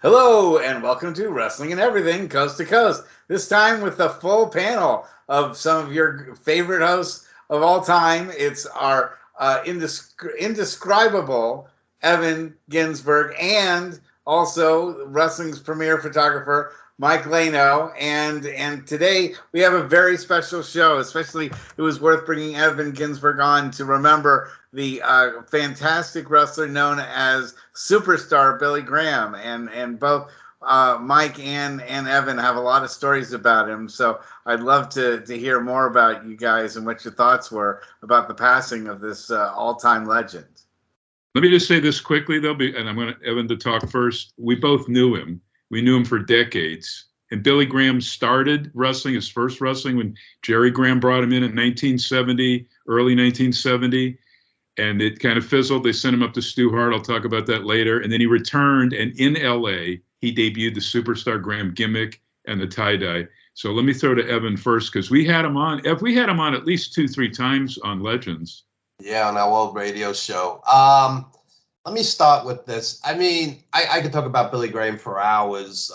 Hello and welcome to Wrestling and Everything Coast to Coast. This time with a full panel of some of your favorite hosts of all time. It's our indescribable Evan Ginzburg and also wrestling's premier photographer Mike Lano. And today we have a very special show. Especially it was worth bringing Evan Ginzburg on to remember the fantastic wrestler known as Superstar Billy Graham, and both Mike and Evan have a lot of stories about him. So I'd love to hear more about you guys and what your thoughts were about the passing of this all-time legend. Let me just say this quickly, though, and I'm going to Evan to talk first. We both knew him. We knew him for decades. And Billy Graham started wrestling, his first wrestling, when Jerry Graham brought him in 1970, early 1970. And it kind of fizzled. They sent him up to Stu Hart. I'll talk about that later. And then he returned, and in L.A., he debuted the Superstar Graham gimmick and the tie-dye. So let me throw to Evan first, because we had him on. We had him on at least 2-3 times on Legends. Yeah, on our old radio show. Let me start with this. I mean, I could talk about Billy Graham for hours.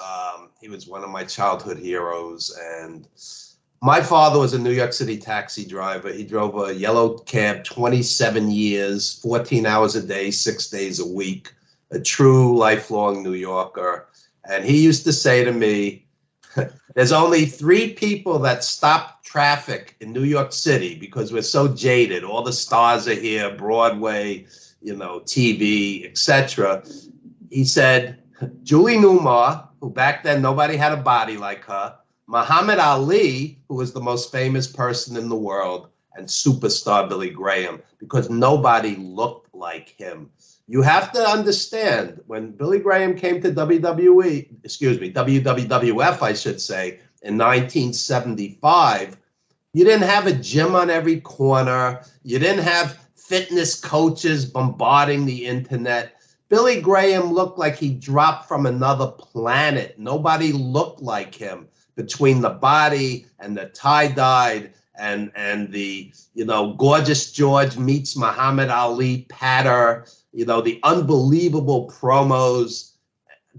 He was one of my childhood heroes, and my father was a New York City taxi driver. He drove a yellow cab 27 years, 14 hours a day, 6 days a week, a true lifelong New Yorker. And he used to say to me, there's only 3 people that stop traffic in New York City because we're so jaded. All the stars are here, Broadway, TV, etc. He said, Julie Newmar, who back then nobody had a body like her, Muhammad Ali, who was the most famous person in the world, and Superstar Billy Graham, because nobody looked like him. You have to understand, when Billy Graham came to WWF, I should say, in 1975, you didn't have a gym on every corner. You didn't have fitness coaches bombarding the internet. Billy Graham looked like he dropped from another planet. Nobody looked like him. Between the body and the tie-dyed and the, Gorgeous George meets Muhammad Ali patter, the unbelievable promos.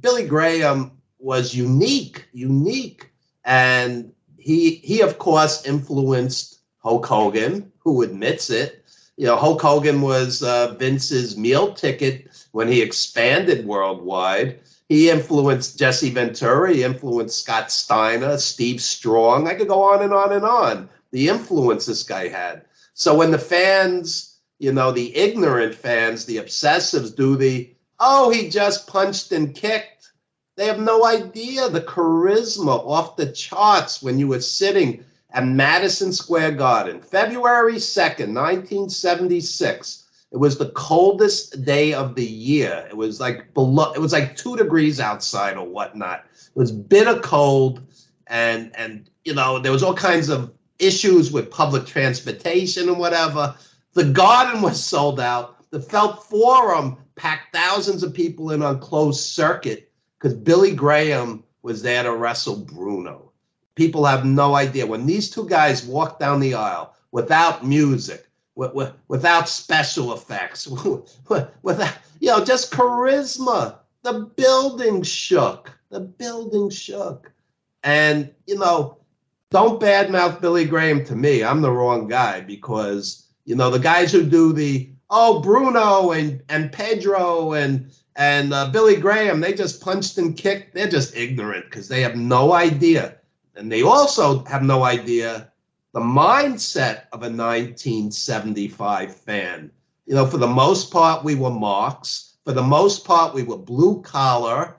Billy Graham was unique. And he of course influenced Hulk Hogan, who admits it. Hulk Hogan was Vince's meal ticket when he expanded worldwide. He influenced Jesse Ventura. He influenced Scott Steiner, Steve Strong. I could go on and on and on. The influence this guy had. So when the fans, the ignorant fans, the obsessives do he just punched and kicked. They have no idea the charisma off the charts when you were sitting at Madison Square Garden, February 2nd, 1976. It was the coldest day of the year. It was like 2 degrees outside or whatnot. It was bitter cold, and there was all kinds of issues with public transportation and whatever. The Garden was sold out. The Felt Forum packed thousands of people in on closed circuit because Billy Graham was there to wrestle Bruno. People have no idea. When these 2 guys walked down the aisle without music, without special effects, without, just charisma. The building shook. And, don't badmouth Billy Graham to me. I'm the wrong guy because, the guys who do Bruno and Pedro and Billy Graham, they just punched and kicked. They're just ignorant because they have no idea. And they also have no idea the mindset of a 1975 fan. For the most part, we were marks. For the most part, we were blue collar.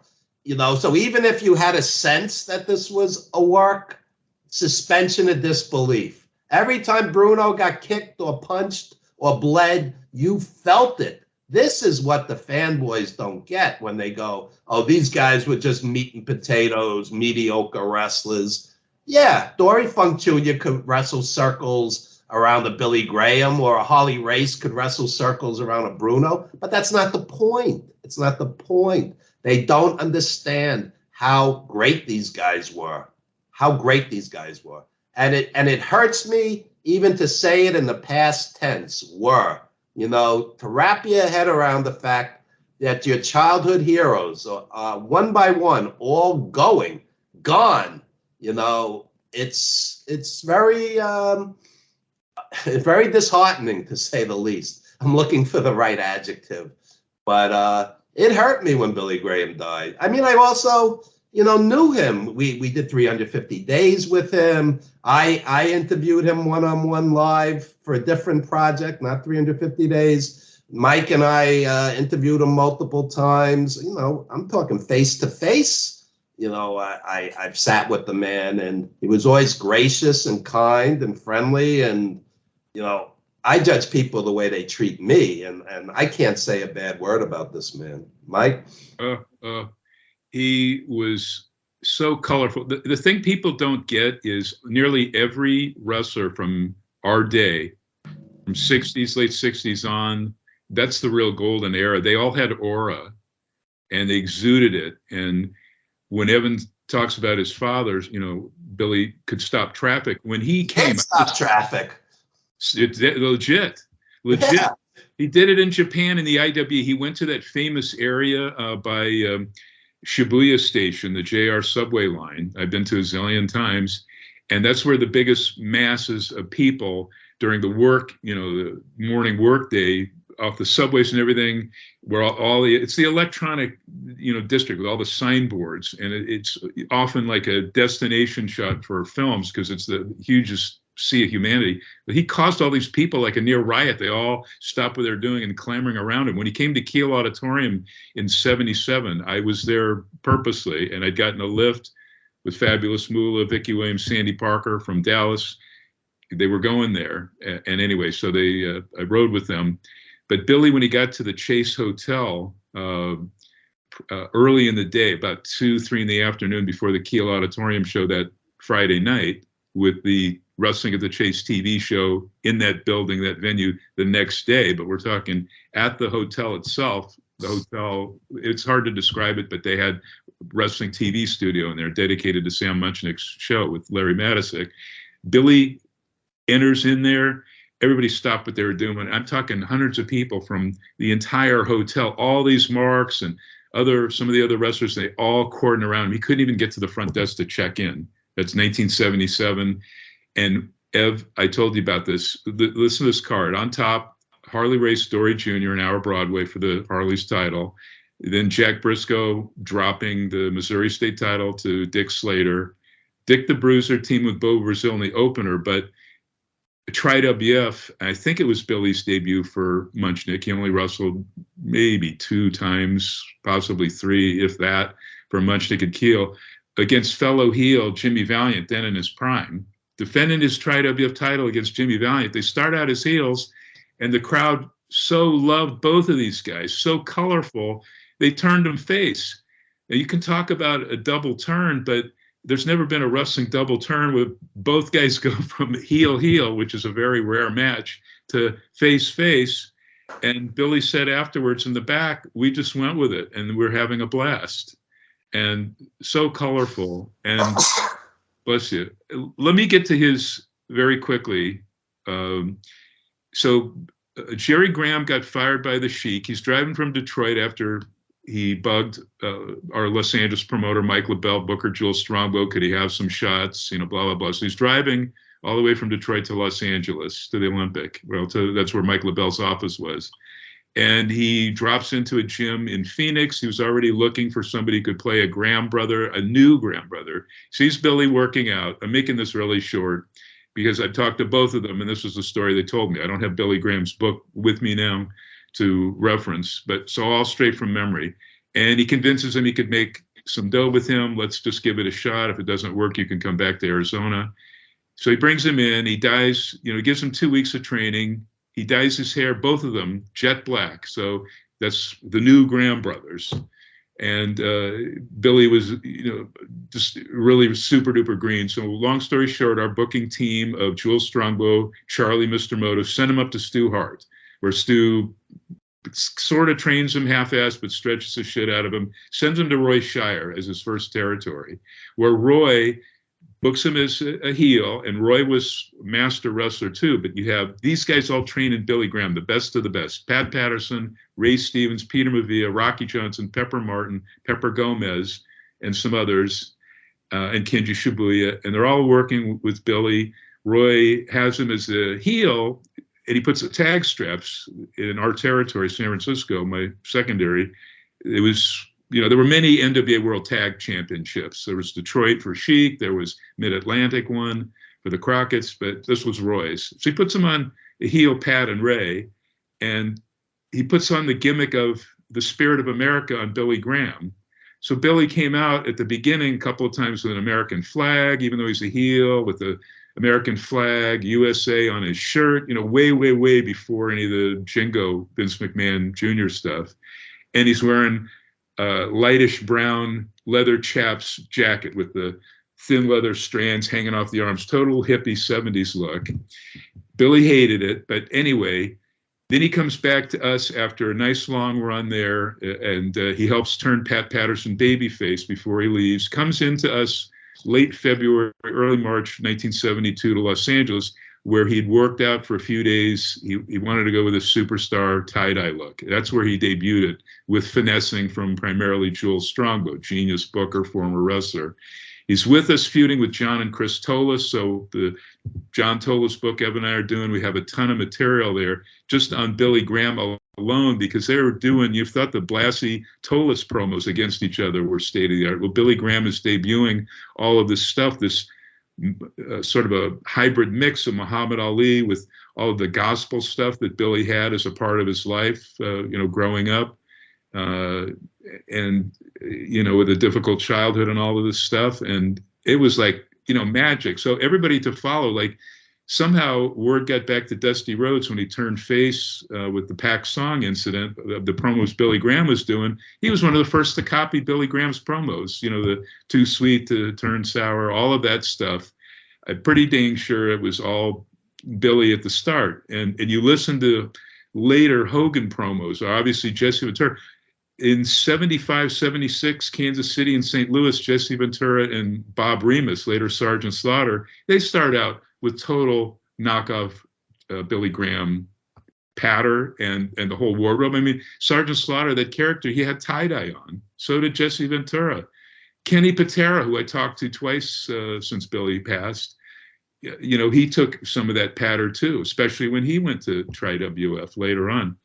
So even if you had a sense that this was a work, suspension of disbelief. Every time Bruno got kicked or punched or bled, you felt it. This is what the fanboys don't get when they go, these guys were just meat and potatoes, mediocre wrestlers. Yeah, Dory Funk Jr. could wrestle circles around a Billy Graham, or a Harley Race could wrestle circles around a Bruno, but that's not the point. It's not the point. They don't understand how great these guys were. And it hurts me even to say it in the past tense, were. To wrap your head around the fact that your childhood heroes, one by one, all gone. You know, it's very very disheartening, to say the least. I'm looking for the right adjective, but it hurt me when Billy Graham died. I mean, I also, knew him. We did 350 days with him. I interviewed him one-on-one live for a different project, not 350 days. Mike and I interviewed him multiple times. I'm talking face to face. I've sat with the man, and he was always gracious and kind and friendly. And, I judge people the way they treat me, and I can't say a bad word about this man. Mike? He was so colorful. The thing people don't get is nearly every wrestler from our day, from 60s, late 60s on, that's the real golden era. They all had aura, and they exuded it. And when Evan talks about his father, Billy could stop traffic. When he came, stop traffic. Legit. Yeah. He did it in Japan in the IW. He went to that famous area by Shibuya Station, the JR subway line. I've been to a zillion times, and that's where the biggest masses of people during the morning work day, off the subways and everything, where it's the electronic, district with all the signboards, and it's often like a destination shot for films because it's the hugest sea of humanity. But he caused all these people like a near riot. They all stopped what they're doing and clamoring around him. When he came to Kiel Auditorium in '77, I was there purposely, and I'd gotten a lift with Fabulous Moolah, Vicki Williams, Sandy Parker from Dallas. They were going there, and anyway, so I rode with them. But Billy, when he got to the Chase Hotel early in the day, about 2-3 in the afternoon, before the Kiel Auditorium show that Friday night, with the Wrestling at the Chase TV show in that building, that venue, the next day. But we're talking at the hotel itself. The hotel, it's hard to describe it, but they had wrestling TV studio in there dedicated to Sam Munchnick's show with Larry Matisick. Billy enters in there. Everybody stopped what they were doing. I'm talking hundreds of people from the entire hotel, all these marks and some of the other wrestlers, they all cordoned around him. He couldn't even get to the front desk to check in. That's 1977. And Ev, I told you about this. Listen to this card. On top, Harley Race Story Jr. and Our Broadway for the Harley's title. Then Jack Briscoe dropping the Missouri State title to Dick Slater. Dick the Bruiser team with Bo Brazil in the opener, but Tri-WF, I think it was Billy's debut for Munchnick. He only wrestled maybe 2 times, possibly 3, if that, for Munchnick and Kiel, against fellow heel Jimmy Valiant, then in his prime, defending his Tri-WF title against Jimmy Valiant. They start out as heels, and the crowd so loved both of these guys, so colorful, they turned them face. Now, you can talk about a double turn, but there's never been a wrestling double turn where both guys go from heel, which is a very rare match, to face. And Billy said afterwards in the back, we just went with it, and we're having a blast. And so colorful. And bless you. Let me get to his very quickly. So Jerry Graham got fired by the Sheik. He's driving from Detroit after he bugged our Los Angeles promoter, Mike LaBelle, Booker, Jules Strongbow. Could he have some shots? Blah, blah, blah. So he's driving all the way from Detroit to Los Angeles to the Olympic. Well, that's where Mike LaBelle's office was. And he drops into a gym in Phoenix. He was already looking for somebody who could play a Graham brother, a new Graham brother. Sees Billy working out. I'm making this really short because I've talked to both of them, and this was the story they told me. I don't have Billy Graham's book with me now to reference, but so all straight from memory. And he convinces him he could make some dough with him. Let's just give it a shot. If it doesn't work, you can come back to Arizona. So he brings him in. He dyes, he gives him 2 weeks of training. He dyes his hair, both of them, jet black. So that's the new Graham brothers. And Billy was, just really super duper green. So long story short, our booking team of Jules Strongbow, Charlie, Mr. Moto, sent him up to Stu Hart, where Stu sort of trains him half-assed, but stretches the shit out of him, sends him to Roy Shire as his first territory, where Roy books him as a heel, and Roy was a master wrestler too. But you have these guys all trained in Billy Graham, the best of the best. Pat Patterson, Ray Stevens, Peter Maivia, Rocky Johnson, Pepper Martin, Pepper Gomez, and some others, and Kenji Shibuya. And they're all working with Billy. Roy has him as a heel, and he puts the tag straps in our territory, San Francisco, my secondary. It was, there were many NWA World Tag Championships. There was Detroit for Sheik. There was Mid-Atlantic one for the Crockett's, but this was Roy's. So he puts them on the heel, Pat and Ray, and he puts on the gimmick of the Spirit of America on Billy Graham. So Billy came out at the beginning a couple of times with an American flag, even though he's a heel, with the American flag, USA on his shirt, way, way, way before any of the Jingo Vince McMahon Jr. stuff. And he's wearing lightish brown leather chaps jacket with the thin leather strands hanging off the arms, total hippie 70s look. Billy hated it, but anyway, then he comes back to us after a nice long run there, and he helps turn Pat Patterson babyface before he leaves, comes into us late February, early March 1972 to Los Angeles, where he'd worked out for a few days. He wanted to go with a superstar tie-dye look. That's where he debuted it, with finessing from primarily Jules Strongbow, genius booker, former wrestler. He's with us feuding with John and Chris Tolis. So the John Tolis book Evan and I are doing, we have a ton of material there just on Billy Graham alone, because they were doing, you thought the Blassie Tolis promos against each other were state of the art. Well, Billy Graham is debuting all of this stuff, this sort of a hybrid mix of Muhammad Ali with all of the gospel stuff that Billy had as a part of his life, growing up, and with a difficult childhood and all of this stuff. And it was like, magic. So everybody to follow, like somehow word got back to Dusty Rhodes when he turned face with the Pac Song incident, the promos Billy Graham was doing. He was one of the first to copy Billy Graham's promos, the too sweet to turn sour, all of that stuff. I'm pretty dang sure it was all Billy at the start. And you listen to later Hogan promos, obviously Jesse Ventura. In 75, 76, Kansas City and St. Louis, Jesse Ventura and Bob Remus, later Sergeant Slaughter, they start out with total knockoff Billy Graham patter and the whole wardrobe. I mean, Sergeant Slaughter, that character, he had tie-dye on. So did Jesse Ventura. Kenny Patera, who I talked to twice since Billy passed, he took some of that patter too, especially when he went to try WF later on.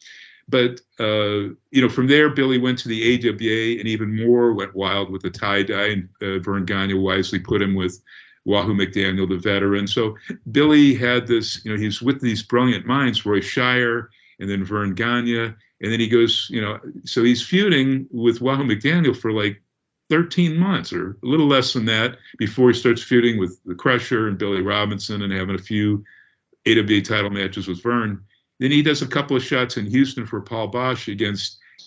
But, from there, Billy went to the AWA and even more went wild with the tie-dye, and Vern Gagne wisely put him with Wahoo McDaniel, the veteran. So Billy had this, he's with these brilliant minds, Roy Shire and then Vern Gagne. And then he goes, so he's feuding with Wahoo McDaniel for like 13 months or a little less than that before he starts feuding with the Crusher and Billy Robinson and having a few AWA title matches with Vern. Then he does a couple of shots in Houston for Paul Bosch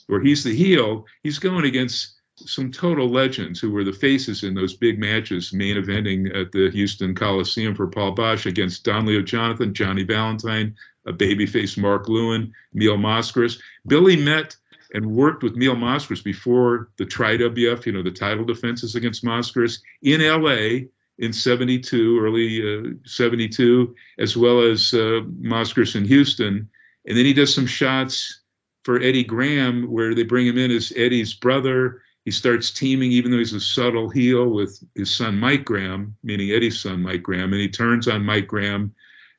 where he's the heel. He's going against some total legends who were the faces in those big matches, main eventing at the Houston Coliseum for Paul Bosch against Don Leo Jonathan, Johnny Valentine, a babyface Mark Lewin, Neil Moskowitz. Billy met and worked with Neil Moskowitz before the Tri-WF, the title defenses against Moskowitz in L.A., in 72, early 72, as well as Moskowitz in Houston. And then he does some shots for Eddie Graham where they bring him in as Eddie's brother. He starts teaming, even though he's a subtle heel, with his son Mike Graham, meaning Eddie's son Mike Graham. And he turns on Mike Graham.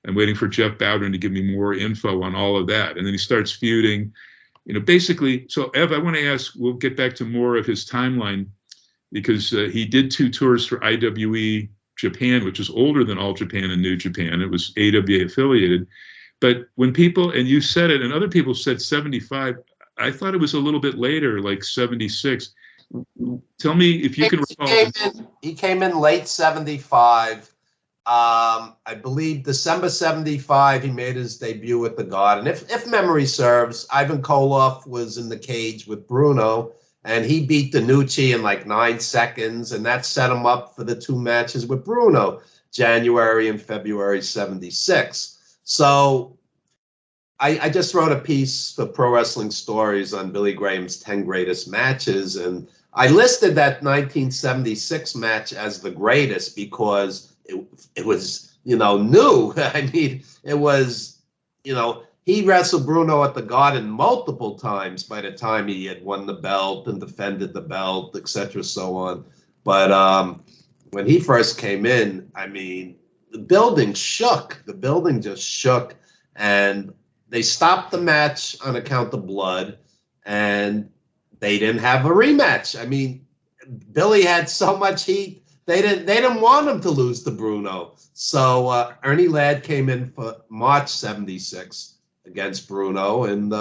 I'm waiting for Jeff Bowden to give me more info on all of that. And then he starts feuding, basically. So Ev, I want to ask, we'll get back to more of his timeline, because he did 2 tours for IWE Japan, which is older than All Japan and New Japan. It was AWA affiliated. But when people, and you said it, and other people said 75, I thought it was a little bit later, like 76. Tell me if you can recall. He came in late 75. I believe December 75, he made his debut at the Garden. If memory serves, Ivan Koloff was in the cage with Bruno, and he beat DiNucci in like 9 seconds, and that set him up for the 2 matches with Bruno, January and February 76. So I just wrote a piece for Pro Wrestling Stories on Billy Graham's 10 greatest matches, and I listed that 1976 match as the greatest because it was, new. I mean, it was, he wrestled Bruno at the Garden multiple times by the time he had won the belt and defended the belt, etc., so on. But when he first came in, I mean, the building shook. The building just shook, and they stopped the match on account of blood, and they didn't have a rematch. I mean, Billy had so much heat. They didn't want him to lose to Bruno. So Ernie Ladd came in for March 76 against Bruno. And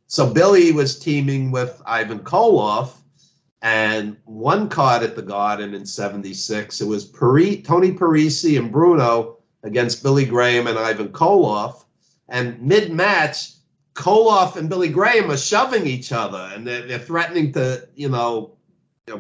so Billy was teaming with Ivan Koloff. And one card at the Garden in 76, it was Tony Parisi and Bruno against Billy Graham and Ivan Koloff. And mid-match, Koloff and Billy Graham are shoving each other, and they're threatening to,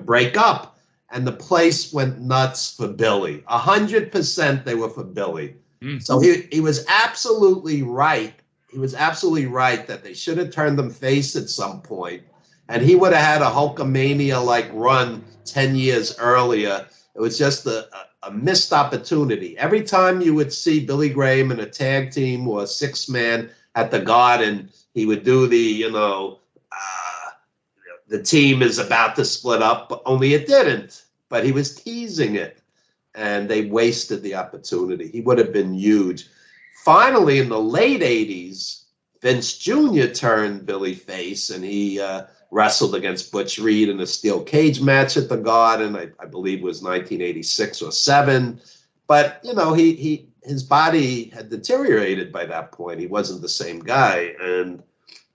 break up. And the place went nuts for Billy. 100% they were for Billy. Mm. So he was absolutely right. He was absolutely right that they should have turned them face at some point. And he would have had a Hulkamania-like run 10 years earlier. It was just a missed opportunity. Every time you would see Billy Graham in a tag team or a six-man at the Garden, he would do the team is about to split up, but only it didn't. But he was teasing it, and they wasted the opportunity. He would have been huge. Finally, in the late 80s, Vince Jr. turned Billy face, and he wrestled against Butch Reed in a steel cage match at the Garden. I believe it was 1986 or 7. But, his body had deteriorated by that point. He wasn't the same guy, and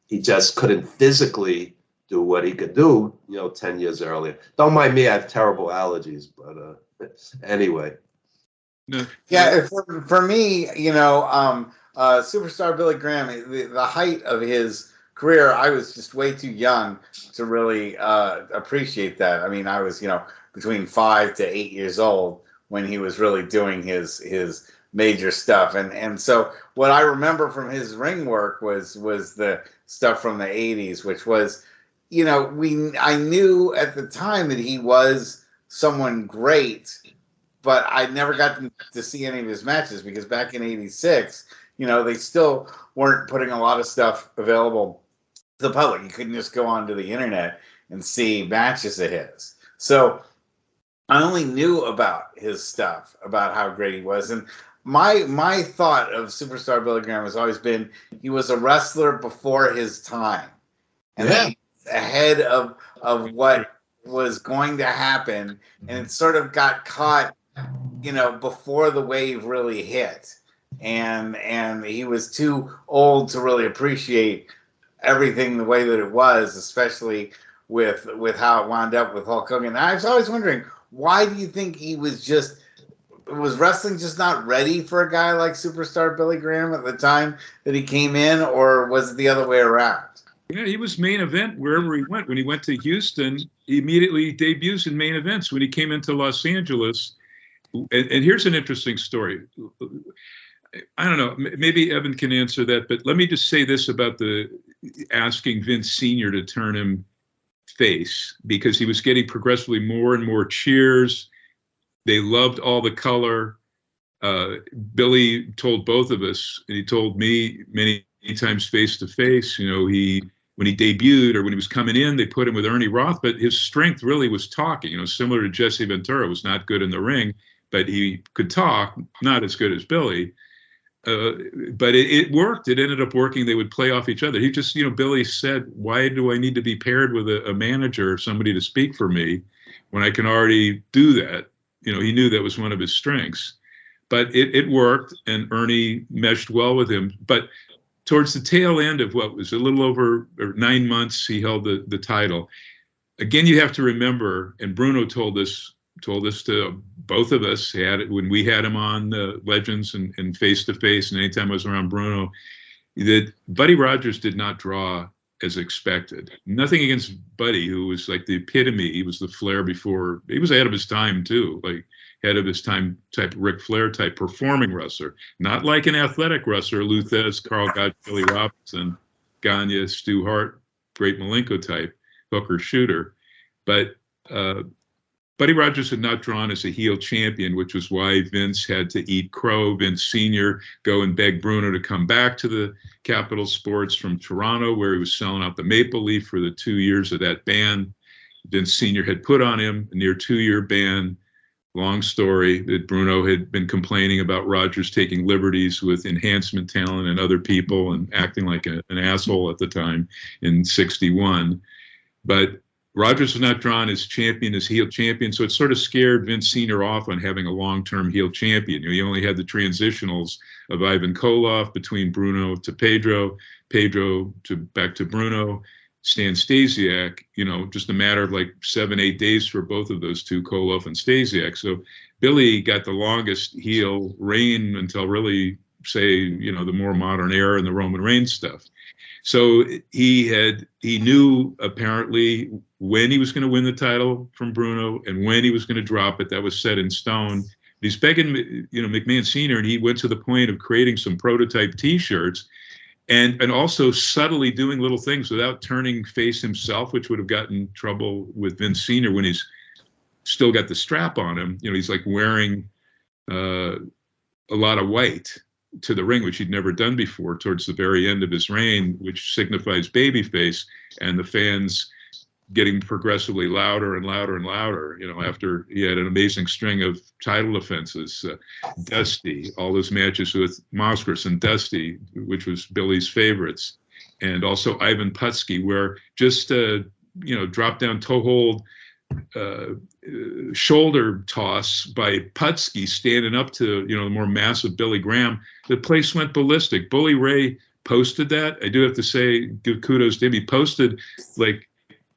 he just couldn't physically do what he could do, 10 years earlier. Don't mind me, I have terrible allergies, but anyway. Yeah, for me, Superstar Billy Graham, the height of his career, I was just way too young to really appreciate that. I mean, I was, between 5 to 8 years old when he was really doing his major stuff. And so what I remember from his ring work was the stuff from the 80s, which was, I knew at the time that he was someone great, but I never got to see any of his matches because back in 86, they still weren't putting a lot of stuff available to the public. You couldn't just go onto the internet and see matches of his. So I only knew about his stuff, about how great he was. And my thought of Superstar Billy Graham has always been he was a wrestler before his time. And yeah. Ahead of what was going to happen, and it sort of got caught, before the wave really hit, and he was too old to really appreciate everything the way that it was, especially with how it wound up with Hulk Hogan. And I was always wondering, why do you think was wrestling just not ready for a guy like Superstar Billy Graham at the time that he came in, or was it the other way around? Yeah, he was main event wherever he went. When he went to Houston, he immediately debuts in main events. When he came into Los Angeles, and here's an interesting story. I don't know, maybe Evan can answer that, but let me just say this about the asking Vince Sr. to turn him face, because he was getting progressively more and more cheers. They loved all the color. Billy told both of us, and he told me many times face to face, when he debuted or when he was coming in, they put him with Ernie Roth, but his strength really was talking, similar to Jesse Ventura. Was not good in the ring, but he could talk, not as good as Billy. But it worked. It ended up working. They would play off each other. He just, Billy said, why do I need to be paired with a manager or somebody to speak for me when I can already do that? He knew that was one of his strengths. But it worked, and Ernie meshed well with him. But towards the tail end of what was a little over 9 months, he held the title. Again, you have to remember, and Bruno told this to both of us when we had him on Legends and Face to Face, and anytime I was around Bruno, that Buddy Rogers did not draw as expected. Nothing against Buddy, who was like the epitome. He was the Flair before. He was ahead of his time too, like ahead of his time type Ric Flair type performing wrestler. Not like an athletic wrestler, Lou Thesz, Carl Gott, Billy Robinson, Gagne, Stu Hart, Great Malenko type hooker shooter. But Buddy Rogers had not drawn as a heel champion, which was why Vince had to eat crow. Vince Sr. go and beg Bruno to come back to the Capital Sports from Toronto, where he was selling out the Maple Leaf for the 2 years of that ban. Vince Sr. had put on him a near 2-year ban. Long story that Bruno had been complaining about Rogers taking liberties with enhancement talent and other people and acting like an asshole at the time in '61. But Rogers was not drawn as champion, as heel champion, so it sort of scared Vince Sr. off on having a long-term heel champion. He only had the transitionals of Ivan Koloff between Bruno to Pedro to back to Bruno, Stan Stasiak, just a matter of like 7-8 days for both of those two, Koloff and Stasiak. So Billy got the longest heel reign until really, say, the more modern era and the Roman Reigns stuff. So he knew apparently when he was going to win the title from Bruno and when he was going to drop it. That was set in stone. He's begging, McMahon Sr., and he went to the point of creating some prototype T-shirts and also subtly doing little things without turning face himself, which would have gotten trouble with Vince Sr. when he's still got the strap on him. He's like wearing a lot of white to the ring, which he'd never done before, towards the very end of his reign, which signifies babyface, and the fans getting progressively louder and louder and louder, after he had an amazing string of title defenses. Dusty, all those matches with Moskowitz and Dusty, which was Billy's favorites. And also Ivan Putski, where just, drop down toe hold, shoulder toss by Putski standing up to, the more massive Billy Graham. The place went ballistic. Bully Ray posted that. I do have to say, give kudos to him. He posted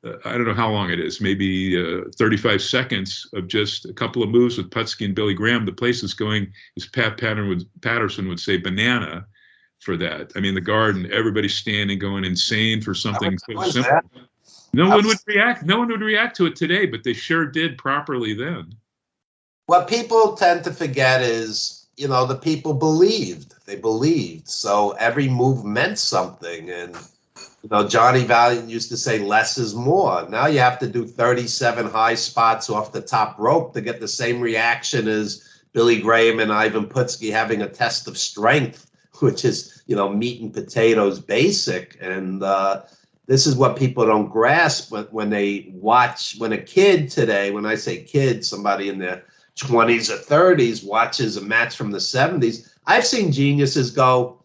I don't know how long it is, maybe 35 seconds of just a couple of moves with Putski and Billy Graham. The place is going, as Pat Patterson would say, banana for that. I mean, the Garden, everybody's standing, going insane for something so simple. No one would react to it today, but they sure did properly then. What people tend to forget is, the people believed. They believed. So every move meant something. And, Johnny Valiant used to say less is more. Now you have to do 37 high spots off the top rope to get the same reaction as Billy Graham and Ivan Putski having a test of strength, which is, meat and potatoes basic. And this is what people don't grasp when they watch, when a kid today, when I say kid, somebody in their 20s or 30s watches a match from the 70s. I've seen geniuses go,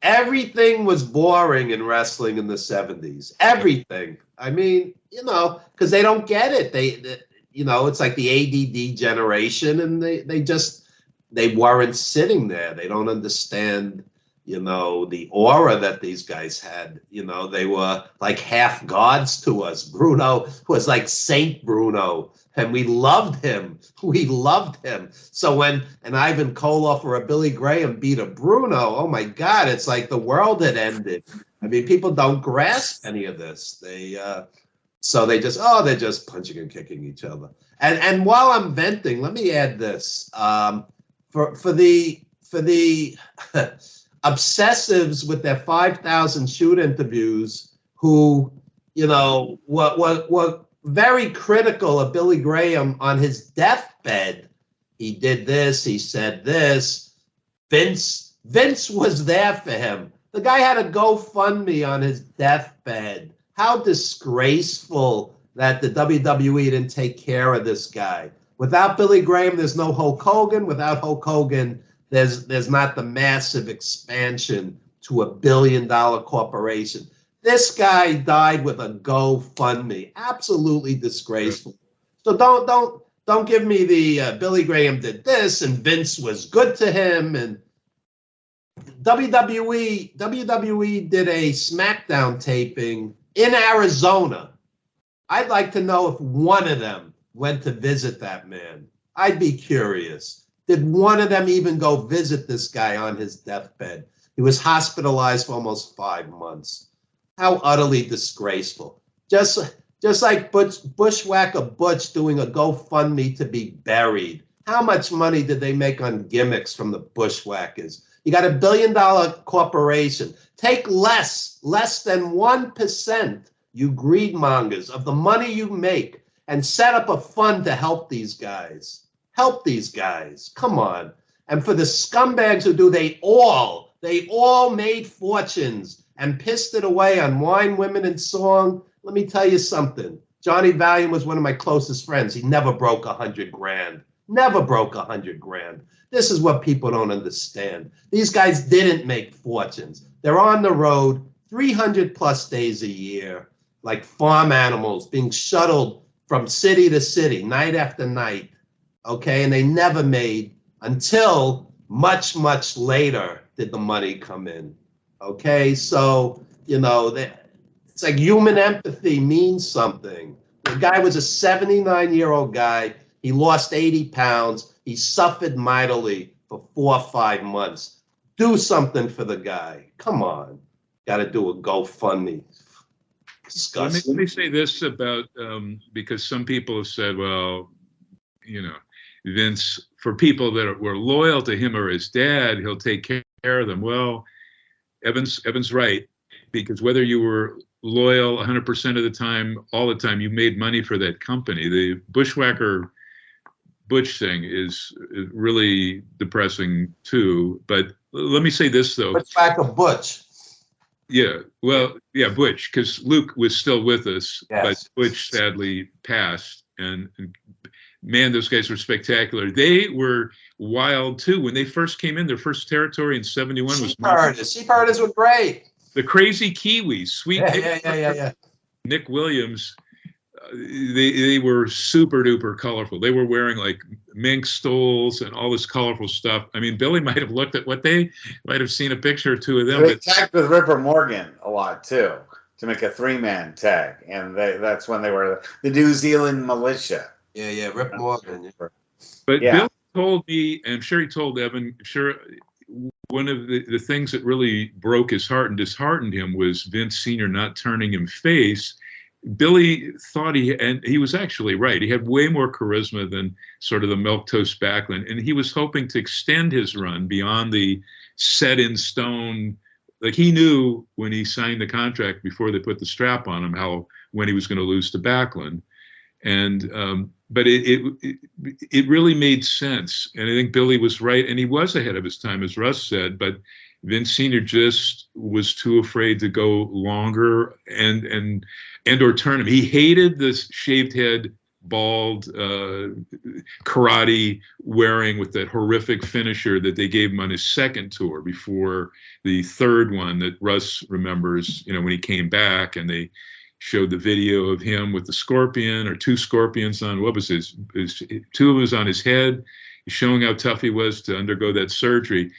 everything was boring in wrestling in the 70s. Everything. I mean, because they don't get it. It's like the ADD generation, and they weren't sitting there. They don't understand, the aura that these guys had. They were like half gods to us. Bruno was like Saint Bruno, and we loved him. So when an Ivan Koloff or a Billy Graham beat a Bruno, oh my God, it's like the world had ended. I mean, people don't grasp any of this. So they're just punching and kicking each other. And while I'm venting, let me add this. For the obsessives with their 5,000 shoot interviews who, were very critical of Billy Graham on his deathbed. He did this, he said this. Vince was there for him. The guy had a GoFundMe on his deathbed. How disgraceful that the WWE didn't take care of this guy. Without Billy Graham, there's no Hulk Hogan. Without Hulk Hogan, there's not the massive expansion to $1 billion corporation. This guy died with a GoFundMe. Absolutely disgraceful. So don't give me the Billy Graham did this and Vince was good to him. And WWE did a SmackDown taping in Arizona. I'd like to know if one of them went to visit that man. I'd be curious. Did one of them even go visit this guy on his deathbed? He was hospitalized for almost 5 months. How utterly disgraceful. Just like Bushwhacker Butch doing a GoFundMe to be buried. How much money did they make on gimmicks from the Bushwhackers? You got $1 billion corporation. Take less than 1%, you greedmongers, of the money you make, and set up a fund to help these guys. Help these guys. Come on. And for the scumbags who do, they all made fortunes and pissed it away on wine, women, and song. Let me tell you something. Johnny Valiant was one of my closest friends. He never broke 100 grand. Never broke 100 grand. This is what people don't understand. These guys didn't make fortunes. They're on the road 300 plus days a year, like farm animals being shuttled from city to city, night after night. Okay, and they never made until much, much later did the money come in. Okay, so, you know, it's like human empathy means something. The guy was a 79-year-old guy. He lost 80 pounds. He suffered mightily for 4 or 5 months. Do something for the guy. Come on. Got to do a GoFundMe. Disgusting. Let me say this about, because some people have said, well, you know, Vince, for people that were loyal to him or his dad, he'll take care of them. Well, Evan's right, because whether you were loyal 100% of the time, all the time, you made money for that company. The Bushwhacker Butch thing is really depressing too. But let me say this though. Bushwhacker Butch. Yeah, well, yeah, Butch, because Luke was still with us, yes. But Butch sadly passed. And man, those guys were spectacular. They were wild too. When they first came in, their first territory in '71 was Seaparters were great. The Crazy Kiwis, sweet. Yeah. Nick Williams. They were super duper colorful. They were wearing like mink stoles and all this colorful stuff. I mean, Billy might have looked at what they might have seen a picture or two of them. They tagged with Ripper Morgan a lot too to make a 3-man tag, and that's when they were the New Zealand militia. Yeah, Rip Morgan. But yeah. Bill told me, and I'm sure he told Evan, I'm sure one of the things that really broke his heart and disheartened him was Vince Sr. not turning him face. Billy thought and he was actually right. He had way more charisma than sort of the milquetoast Backlund, and he was hoping to extend his run beyond the set in stone. Like he knew when he signed the contract before they put the strap on him when he was going to lose to Backlund. And but it really made sense, and I think Billy was right, and he was ahead of his time, as Russ said. But Vince Sr. just was too afraid to go longer and or turn him. He hated this shaved head, bald karate wearing with that horrific finisher that they gave him on his second tour before the third one that Russ remembers. You know, when he came back and they showed the video of him with the scorpion or 2 scorpions on, what was his 2 of us on his head, showing how tough he was to undergo that surgery.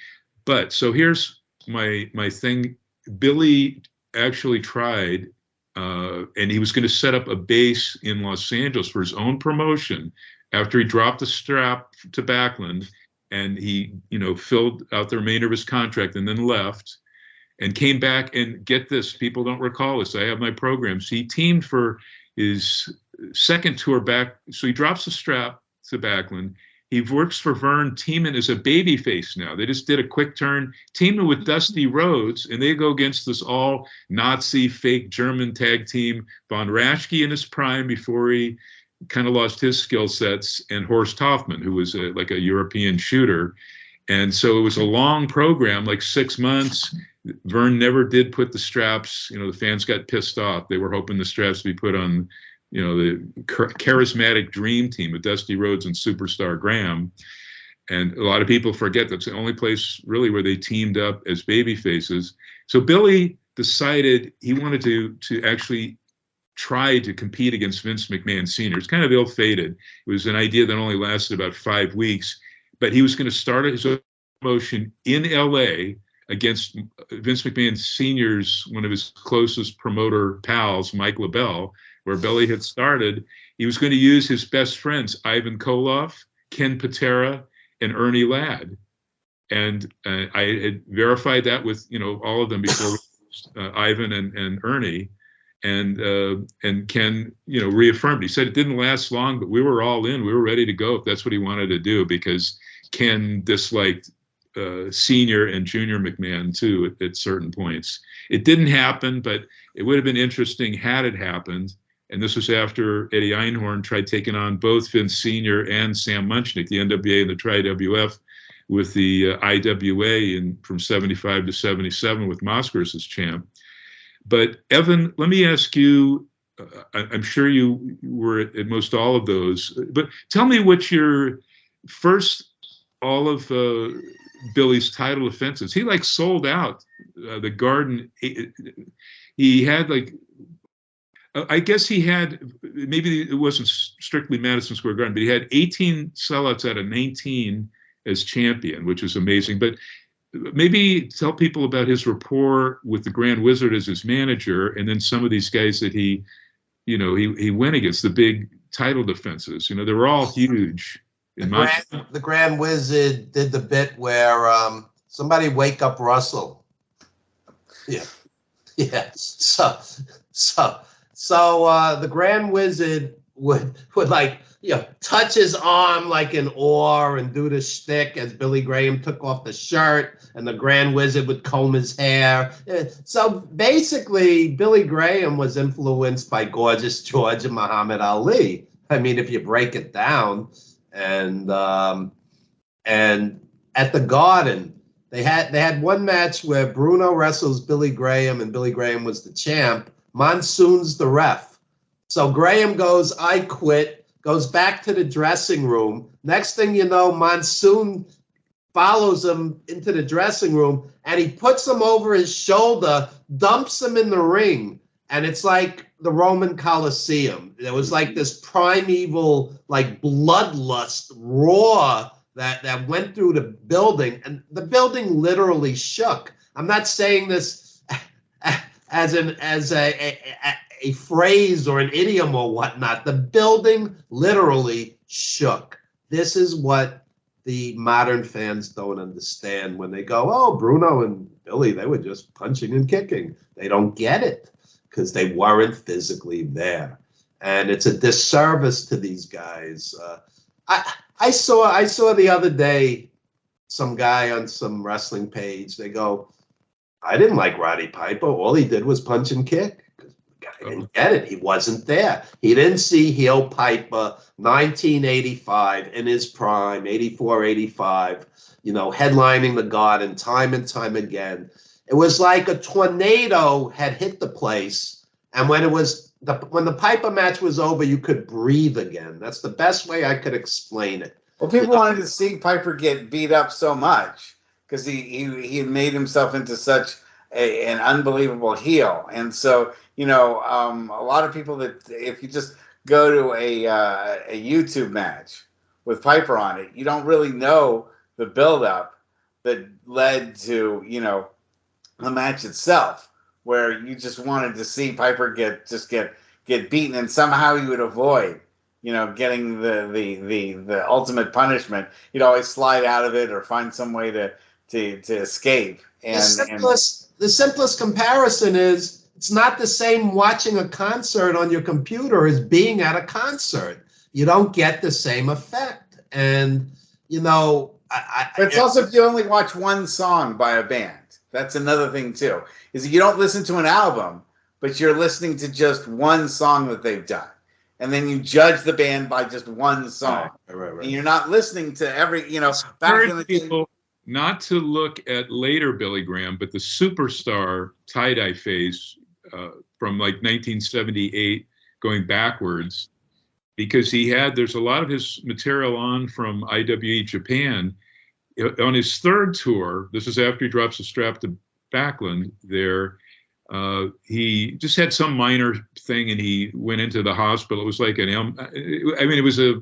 But so here's my thing. Billy actually tried, and he was going to set up a base in Los Angeles for his own promotion after he dropped the strap to Backlund, and he, filled out the remainder of his contract and then left. And came back, and get this, people don't recall this, I have my programs. He teamed for his second tour back, so he drops the strap to Backlund. He works for Vern Teeman as a babyface now. They just did a quick turn, teaming with Dusty Rhodes, and they go against this all-Nazi fake German tag team, Von Raschke in his prime before he kind of lost his skill sets, and Horst Hoffman, who was like a European shooter. And so it was a long program, like 6 months. Vern never did put the straps. The fans got pissed off. They were hoping the straps to be put on, the charismatic dream team with Dusty Rhodes and Superstar Graham. And a lot of people forget that's the only place really where they teamed up as baby faces. So Billy decided he wanted to actually try to compete against Vince McMahon Sr. It's kind of ill-fated. It was an idea that only lasted about 5 weeks. But he was going to start his own promotion in L.A. against Vince McMahon Sr.'s, one of his closest promoter pals, Mike LaBelle, where Billy had started. He was going to use his best friends, Ivan Koloff, Ken Patera, and Ernie Ladd. And I had verified that with, all of them before Ivan and Ernie. And Ken, reaffirmed. He said it didn't last long, but we were all in. We were ready to go if that's what he wanted to do, because Ken disliked Senior and Junior McMahon too at certain points. It didn't happen, but it would have been interesting had it happened. And this was after Eddie Einhorn tried taking on both Vince Sr. and Sam Munchnick, the NWA and the Tri-WF, with the IWA from 75 to 77 with Moskers as champ. But Evan, let me ask you, I'm sure you were at most all of those, but tell me what your first, all of Billy's title defenses. He like sold out the Garden. He had like, I guess he had, maybe it wasn't strictly Madison Square Garden, but he had 18 sellouts out of 19 as champion, which is amazing. But maybe tell people about his rapport with the Grand Wizard as his manager, and then some of these guys that he went against, the big title defenses. You know, they were all huge. The Grand Wizard did the bit where somebody wake up Russell. Yeah. So the Grand Wizard would like, touch his arm like in awe and do the shtick as Billy Graham took off the shirt, and the Grand Wizard would comb his hair. So basically, Billy Graham was influenced by Gorgeous George and Muhammad Ali. I mean, if you break it down, and at the Garden, they had one match where Bruno wrestles Billy Graham, and Billy Graham was the champ. Monsoon's the ref. So Graham goes, I quit, goes back to the dressing room. Next thing you know, Monsoon follows him into the dressing room, and he puts him over his shoulder, dumps him in the ring. And it's like the Roman Colosseum. There was like this primeval, like bloodlust roar that went through the building, and the building literally shook. I'm not saying this as a phrase or an idiom or whatnot. The building literally shook. This is what the modern fans don't understand when they go, oh, Bruno and Billy, they were just punching and kicking. They don't get it because they weren't physically there. And it's a disservice to these guys. I saw the other day some guy on some wrestling page. They go, I didn't like Roddy Piper. All he did was punch and kick. The guy didn't get it. He wasn't there. He didn't see heel Piper 1985 in his prime, 84, 85, headlining the Garden time and time again. It was like a tornado had hit the place, and when the Piper match was over, you could breathe again. That's the best way I could explain it. Well, people wanted to see Piper get beat up so much because he had made himself into such an unbelievable heel. And so, a lot of people that if you just go to a YouTube match with Piper on it, you don't really know the buildup that led to, the match itself, where you just wanted to see Piper get beaten, and somehow you would avoid, getting the ultimate punishment. You'd always slide out of it or find some way to escape. And the simplest comparison is it's not the same watching a concert on your computer as being at a concert. You don't get the same effect. And, but it's also if you only watch one song by a band. That's another thing, too, is that you don't listen to an album, but you're listening to just one song that they've done. And then you judge the band by just one song. Right. And you're not listening to every, back in the people not to look at later Billy Graham, but the superstar tie-dye phase from like 1978 going backwards, because there's a lot of his material on from IWE Japan. On his third tour, this is after he drops the strap to Backlund there, he just had some minor thing and he went into the hospital. It was like it was a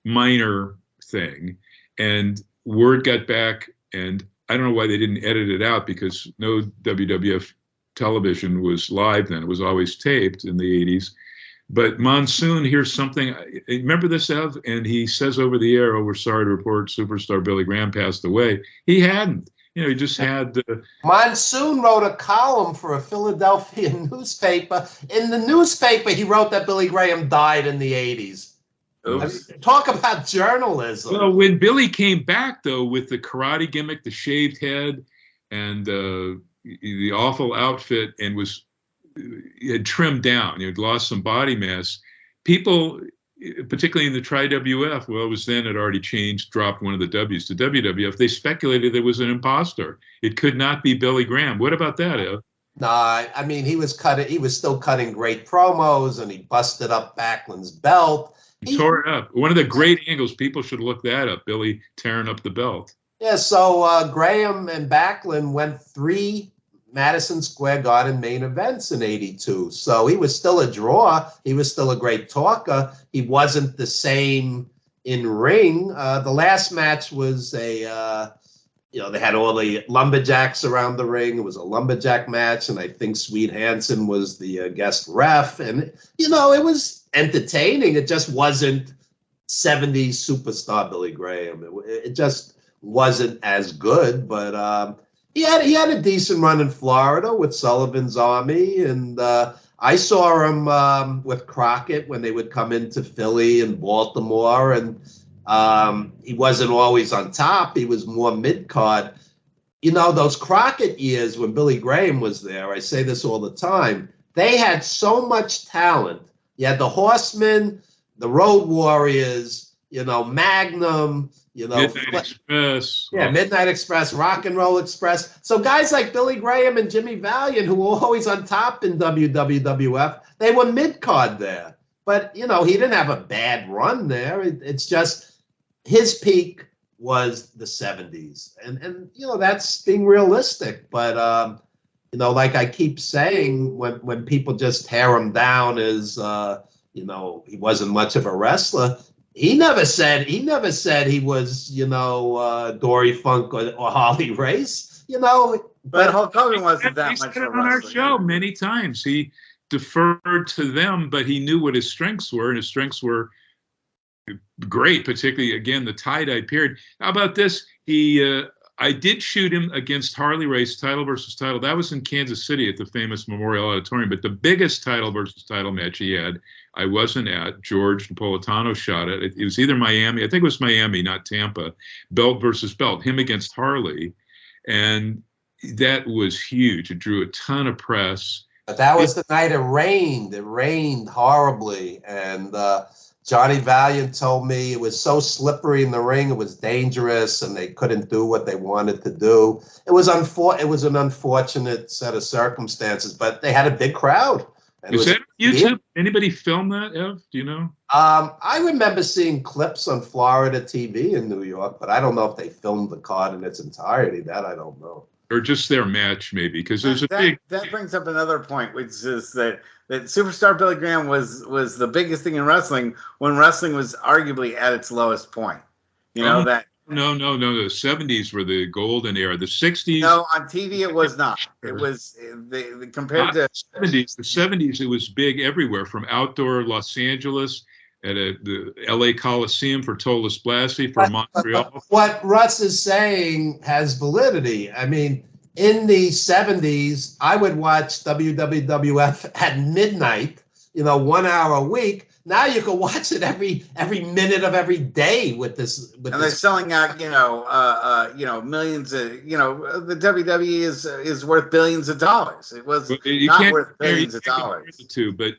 minor thing. And word got back, and I don't know why they didn't edit it out, because no WWF television was live then. It was always taped in the 80s. But Monsoon hears something. Remember this, Ev? And he says over the air, "Oh, we're sorry to report superstar Billy Graham passed away." He hadn't. He just had. Monsoon wrote a column for a Philadelphia newspaper. In the newspaper, he wrote that Billy Graham died in the 80s. I mean, talk about journalism. Well, when Billy came back, though, with the karate gimmick, the shaved head, and the awful outfit, and was had trimmed down. You'd lost some body mass. People, particularly in the Tri-WF, well, it was then it already changed, dropped one of the W's to WWF. They speculated there was an imposter. It could not be Billy Graham. What about that, Ev? No, I mean, he was still cutting great promos, and he busted up Backlund's belt. He tore it up. One of the great angles. People should look that up. Billy tearing up the belt. Yeah, so Graham and Backlund went 3 Madison Square Garden main events in '82. So he was still a draw. He was still a great talker. He wasn't the same in ring. The last match was they had all the lumberjacks around the ring. It was a lumberjack match, and I think Sweet Hansen was the guest ref. And, it was entertaining. It just wasn't 70s superstar Billy Graham. It just wasn't as good, but he had a decent run in Florida with Sullivan's Army, and I saw him with Crockett when they would come into Philly and Baltimore, and he wasn't always on top. He was more mid-card. Those Crockett years when Billy Graham was there, I say this all the time, they had so much talent. You had the Horsemen, the Road Warriors, Magnum, Midnight Express. Yeah, Midnight Express, Rock and Roll Express. So guys like Billy Graham and Jimmy Valiant, who were always on top in WWF, they were mid-card there. But, he didn't have a bad run there. It's just his peak was the 70s. And that's being realistic. But, like I keep saying, when people just tear him down as, he wasn't much of a wrestler, He never said he was, Dory Funk or Harley Race, But Hulk Hogan wasn't that he much said of a it on our wrestler. show many times. He deferred to them, but he knew what his strengths were, and his strengths were great, particularly, again, the tie-dye period. How about this? I did shoot him against Harley Race, title versus title. That was in Kansas City at the famous Memorial Auditorium. But the biggest title versus title match he had, I wasn't at. George Napolitano shot it. It was either Miami. I think it was Miami, not Tampa. Belt versus belt. Him against Harley. And that was huge. It drew a ton of press. But that was the night it rained. It rained horribly. And Johnny Valiant told me it was so slippery in the ring, it was dangerous, and they couldn't do what they wanted to do. It was an unfortunate set of circumstances, but they had a big crowd. Is that YouTube? Anybody film that, Ev? Do you know? I remember seeing clips on Florida TV in New York, but I don't know if they filmed the card in its entirety. That I don't know. Or just their match, maybe, because there's that brings up another point, which is that Superstar Billy Graham was the biggest thing in wrestling when wrestling was arguably at its lowest point. No, the 70s were the golden era. The 60s. No, on TV it was not. It was compared to the 70s. It was big everywhere, from outdoor Los Angeles at the LA Coliseum for Tolis Blasi, for Montreal. What Russ is saying has validity. I mean, in the 70s, I would watch WWF at midnight, 1 hour a week. Now you can watch it every minute of every day with this. They're selling out, millions of, the WWE is worth billions of dollars. It was not worth billions of dollars. The two, but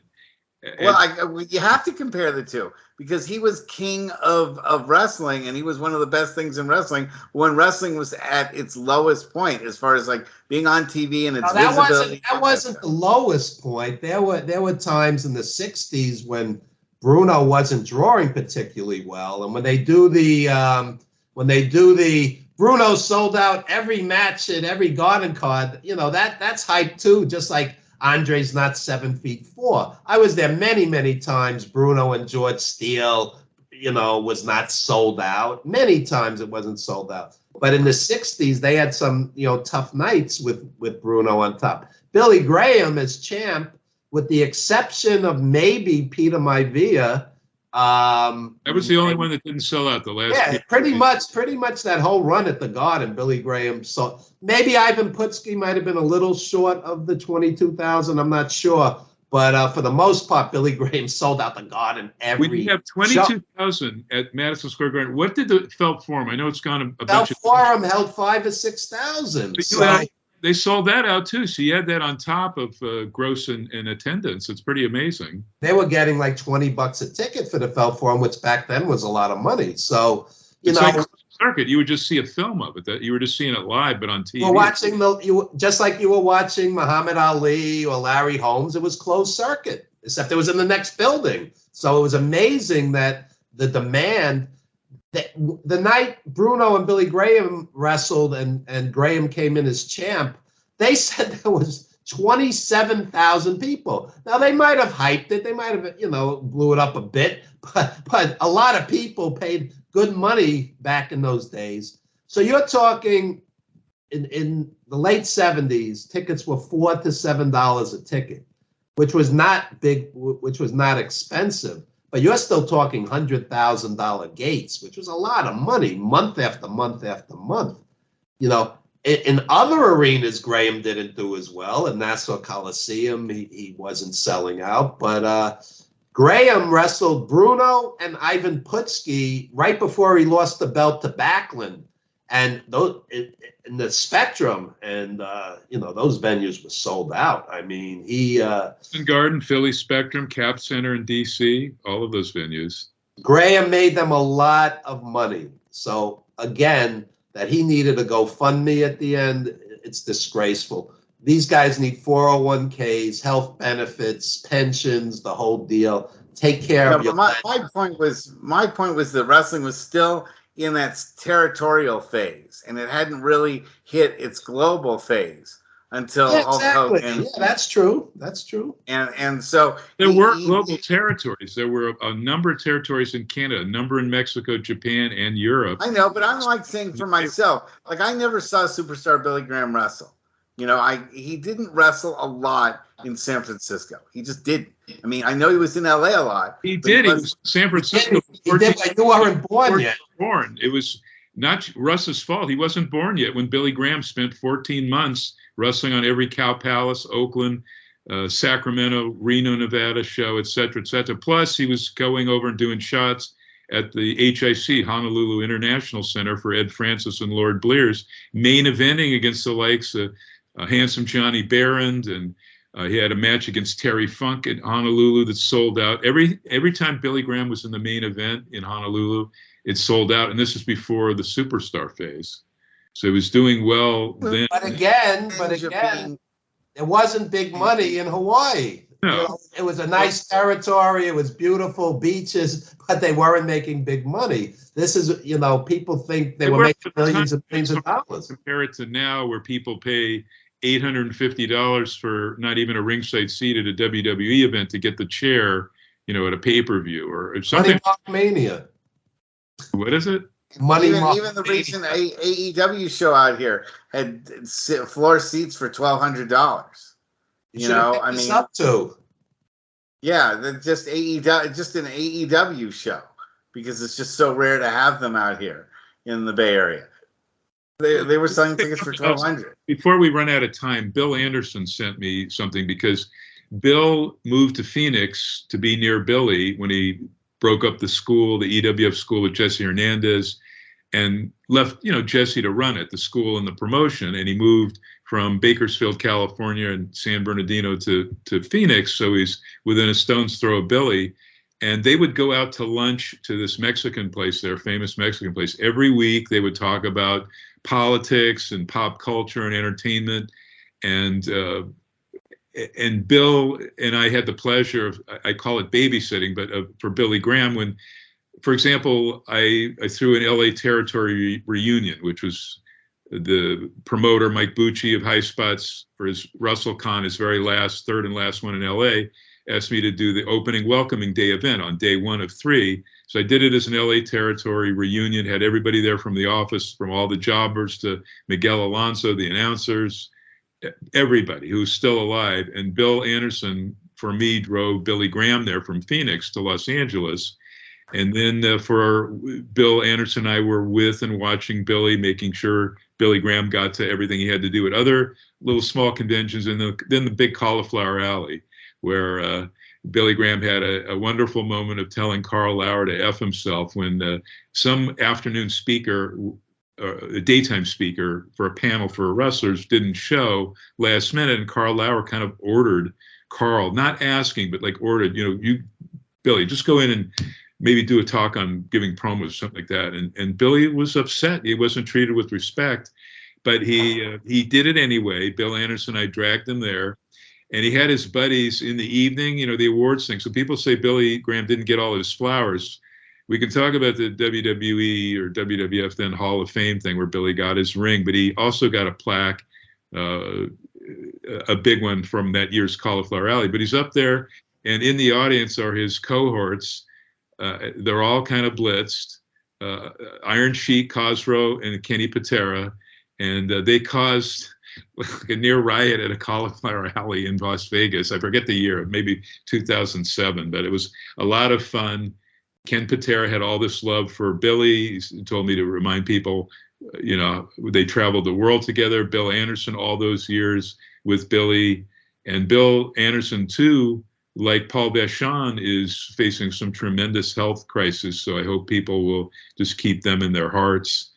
you have to compare the two because he was king of wrestling, and he was one of the best things in wrestling when wrestling was at its lowest point as far as like being on TV and its visibility. That wasn't the lowest point. There were times in the 60s when Bruno wasn't drawing particularly well, and when they do the Bruno sold out every match at every Garden card, that's hype too, just like Andre's not 7'4". I was there many, many times. Bruno and George Steele, was not sold out. Many times it wasn't sold out. But in the 60s, they had some, tough nights with Bruno on top. Billy Graham as champ, with the exception of maybe Peter Maivia. That was the only one that didn't sell out the last. Yeah, pretty much that whole run at the Garden, Billy Graham. So maybe Ivan Putski might have been a little short of the 22,000. I'm not sure, but for the most part, Billy Graham sold out the Garden every. When you have 22,000 at Madison Square Garden, what did the Felt Forum? I know it's gone a bunch. Felt Forum held 5,000 or 6,000. they sold that out too. So you had that on top of gross and attendance. It's pretty amazing. They were getting like $20 a ticket for the Felt Forum, which back then was a lot of money. So, it's like circuit. You would just see a film of it. That you were just seeing it live, but on TV. You're watching just like you were watching Muhammad Ali or Larry Holmes. It was closed circuit, except it was in the next building. So it was amazing that the demand. The night Bruno and Billy Graham wrestled and Graham came in as champ, they said there was 27,000 people. Now they might have hyped it, they might have blew it up a bit, but a lot of people paid good money back in those days. So you're talking in the late 70s, tickets were $4 to $7 a ticket, which was not big, which was not expensive. But you're still talking $100,000 gates, which was a lot of money, month after month after month. In other arenas, Graham didn't do as well. In Nassau Coliseum, he wasn't selling out. But Graham wrestled Bruno and Ivan Putski right before he lost the belt to Backlund. And those in the Spectrum, and those venues were sold out. I mean, Garden, Philly Spectrum, Cap Center in D.C., all of those venues. Graham made them a lot of money. So again, that he needed a GoFundMe at the end, it's disgraceful. These guys need 401ks, health benefits, pensions, the whole deal. Take care of your. My point was that wrestling was still in that territorial phase, and it hadn't really hit its global phase until Hulk Hogan. Yeah, that's true. And so there were global territories. There were a number of territories in Canada, a number in Mexico, Japan, and Europe. I know, but I'm like saying for myself, like I never saw superstar Billy Graham wrestle. He didn't wrestle a lot in San Francisco. He just didn't. I mean, I know he was in LA a lot. He did. He was in San Francisco. He did, but you weren't born yet. It was not Russ's fault. He wasn't born yet when Billy Graham spent 14 months wrestling on every Cow Palace, Oakland, Sacramento, Reno, Nevada show, et cetera, et cetera. Plus, he was going over and doing shots at the HIC, Honolulu International Center, for Ed Francis and Lord Blears, main eventing against the likes of Handsome Johnny Barron, and he had a match against Terry Funk at Honolulu that sold out. Every time Billy Graham was in the main event in Honolulu, it sold out, and this is before the superstar phase. So he was doing well then. But again, it wasn't big money in Hawaii. No. It was a nice territory. It was beautiful beaches, but they weren't making big money. This is, people think they were making millions and millions of dollars. Compare it to now, where people pay $850 for not even a ringside seat at a WWE event to get the chair, at a pay-per-view or something. Money Mania. What is it? Even the recent AEW show out here had floor seats for $1,200. I mean, up to. Yeah, just AEW, just an AEW show, because it's just so rare to have them out here in the Bay Area. They were selling tickets for $1,200. Before we run out of time, Bill Anderson sent me something, because Bill moved to Phoenix to be near Billy when he broke up the school, the EWF school with Jesse Hernandez, and left, Jesse to run it, the school and the promotion. And he moved from Bakersfield, California, and San Bernardino to Phoenix. So he's within a stone's throw of Billy. And they would go out to lunch to this Mexican place there, famous Mexican place. Every week they would talk about politics and pop culture and entertainment. And Bill and I had the pleasure of, I call it babysitting, but for Billy Graham, when, for example, I threw an LA territory reunion, which was the promoter, Mike Bucci of High Spots, for his WrestleCon, his very third and last one in LA, asked me to do the opening welcoming day event on day 1 of 3. So I did it as an LA territory reunion, had everybody there from the office, from all the jobbers to Miguel Alonso, the announcers, everybody who's still alive. And Bill Anderson, for me, drove Billy Graham there from Phoenix to Los Angeles. And then for Bill Anderson, I were with and watching Billy, making sure Billy Graham got to everything he had to do at other little small conventions. And then the big Cauliflower Alley, where Billy Graham had a wonderful moment of telling Carl Lauer to F himself when some afternoon speaker a daytime speaker for a panel for wrestlers didn't show last minute, and Carl Lauer kind of ordered Carl, not asking, but like ordered, you, Billy, just go in and maybe do a talk on giving promos or something like that. And Billy was upset. He wasn't treated with respect, but he did it anyway. Bill Anderson, I dragged him there. And he had his buddies in the evening, the awards thing. So people say Billy Graham didn't get all his flowers. We can talk about the WWE or WWF then Hall of Fame thing where Billy got his ring, but he also got a plaque, a big one from that year's Cauliflower Alley. But he's up there, and in the audience are his cohorts. They're all kind of blitzed. Iron Sheik, Khosrow, and Kenny Patera. And they caused like a near riot at a Cauliflower Alley in Las Vegas. I forget the year, maybe 2007, but it was a lot of fun. Ken Patera had all this love for Billy. He told me to remind people, they traveled the world together. Bill Anderson, all those years with Billy. And Bill Anderson, too, like Paul Vachon, is facing some tremendous health crisis. So I hope people will just keep them in their hearts,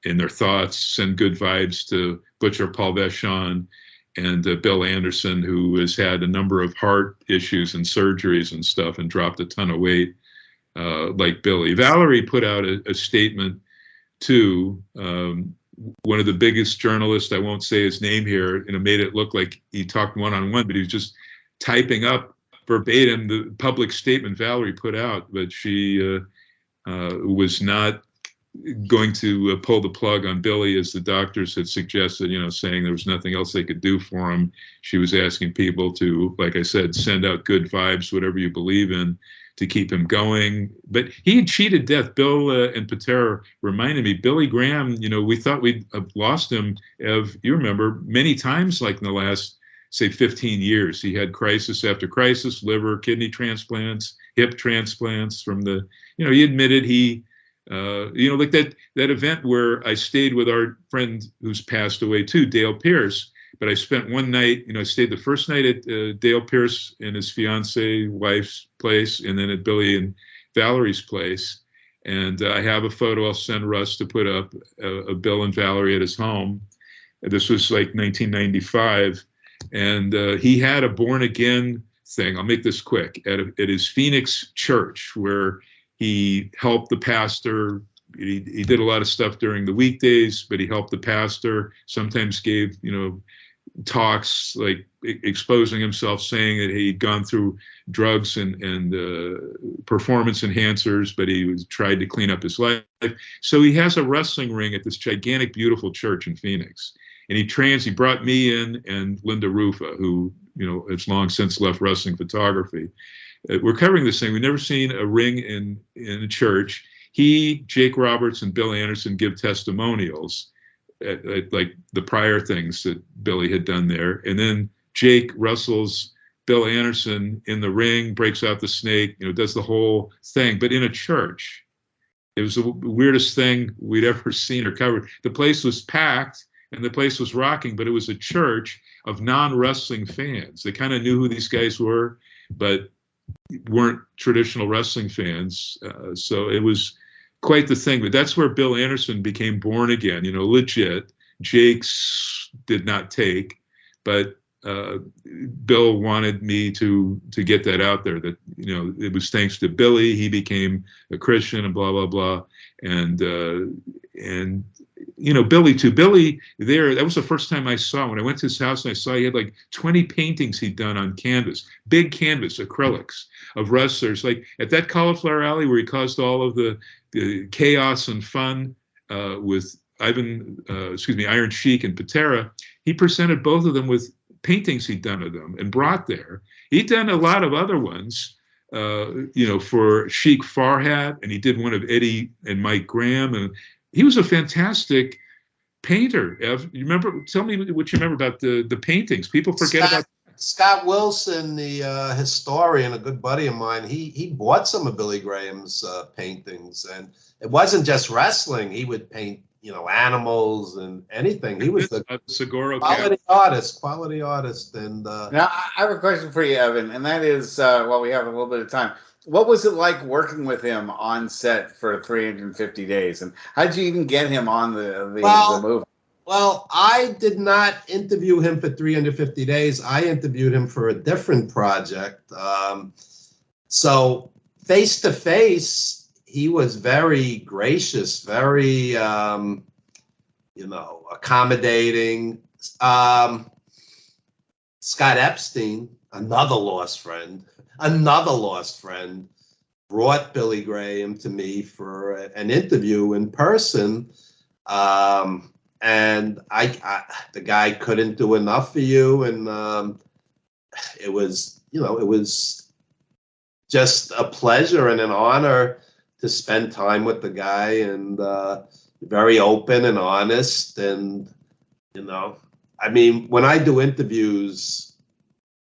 in their thoughts, send good vibes to Butcher Paul Vachon and Bill Anderson, who has had a number of heart issues and surgeries and stuff and dropped a ton of weight, like Billy. Valerie put out a statement, too. One of the biggest journalists, I won't say his name here, made it look like he talked one-on-one, but he was just typing up verbatim the public statement Valerie put out, but she was not going to pull the plug on Billy, as the doctors had suggested, saying there was nothing else they could do for him. She was asking people to, like I said, send out good vibes, whatever you believe in, to keep him going. But he had cheated death. Bill and Patera reminded me, Billy Graham, we thought we'd have lost him, you remember, many times, like in the last, say, 15 years. He had crisis after crisis, liver, kidney transplants, hip transplants from the, he admitted he, like that event where I stayed with our friend who's passed away too, Dale Pierce. But I spent one night, I stayed the first night at Dale Pierce and his fiance wife's place, and then at Billy and Valerie's place. And I have a photo I'll send Russ to put up of Bill and Valerie at his home. This was like 1995. And he had a born again thing. I'll make this quick. At his Phoenix church, where he helped the pastor. He did a lot of stuff during the weekdays, but he helped the pastor. Sometimes gave, talks like exposing himself, saying that he'd gone through drugs and performance enhancers, but he tried to clean up his life. So he has a wrestling ring at this gigantic, beautiful church in Phoenix. And he brought me in and Linda Rufa, who, has long since left wrestling photography. We're covering this thing. We've never seen a ring in a church. He, Jake Roberts, and Bill Anderson give testimonials at like the prior things that Billy had done there. And then Jake wrestles Bill Anderson in the ring, breaks out the snake, does the whole thing, but in a church. It was the weirdest thing we'd ever seen or covered. The place was packed and the place was rocking, but it was a church of non-wrestling fans. They kind of knew who these guys were, but weren't traditional wrestling fans. So it was quite the thing. But that's where Bill Anderson became born again, legit. Jake's did not take, but Bill wanted me to get that out there, that, it was thanks to Billy, he became a Christian and blah, blah, blah. And Billy too. Billy there, that was the first time I saw him. When I went to his house and I saw he had like 20 paintings he'd done on canvas, big canvas, acrylics of wrestlers. Like at that Cauliflower Alley where he caused all of the chaos and fun with Iron Sheik and Patera, he presented both of them with paintings he'd done of them and brought there. He'd done a lot of other ones, for Sheik Farhat, and he did one of Eddie and Mike Graham, and he was a fantastic painter. Ev, you remember? Tell me what you remember about the paintings. People forget about Scott Wilson, the historian, a good buddy of mine. He bought some of Billy Graham's paintings, and it wasn't just wrestling. He would paint, animals and anything. He was the Seguro quality artist. And now I have a question for you, Evan, and that is, we have a little bit of time. what was it like working with him on set for 350 days? And how did you even get him on the movie? Well, I did not interview him for 350 days. I interviewed him for a different project. So face to face, he was very gracious, very, accommodating. Scott Epstein, another lost friend, brought Billy Graham to me for an interview in person. And the guy couldn't do enough for you. And it was just a pleasure and an honor to spend time with the guy, and very open and honest. And, I mean, when I do interviews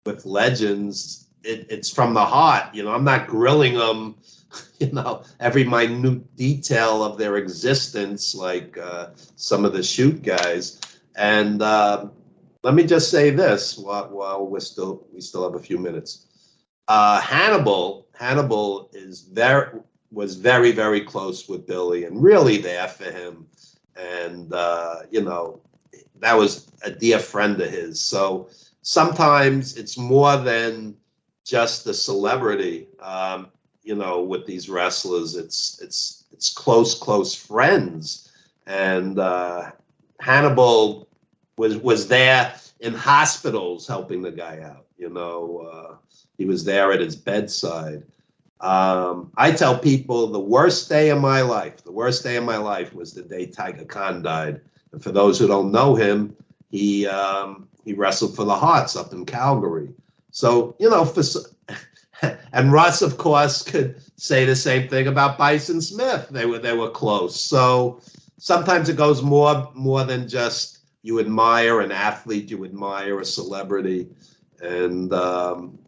with legends, it's from the heart. I'm not grilling them, every minute detail of their existence like some of the shoot guys. And let me just say this while we still have a few minutes. Hannibal was very, very close with Billy and really there for him. And, that was a dear friend of his. So sometimes it's more than just the celebrity. With these wrestlers, it's close friends. And Hannibal was there in hospitals helping the guy out. He was there at his bedside. I tell people the worst day of my life was the day Tiger Khan died. And for those who don't know him, he wrestled for the Hearts up in Calgary. So, and Russ, of course, could say the same thing about Bison Smith. They were close. So sometimes it goes more than just you admire an athlete, you admire a celebrity. And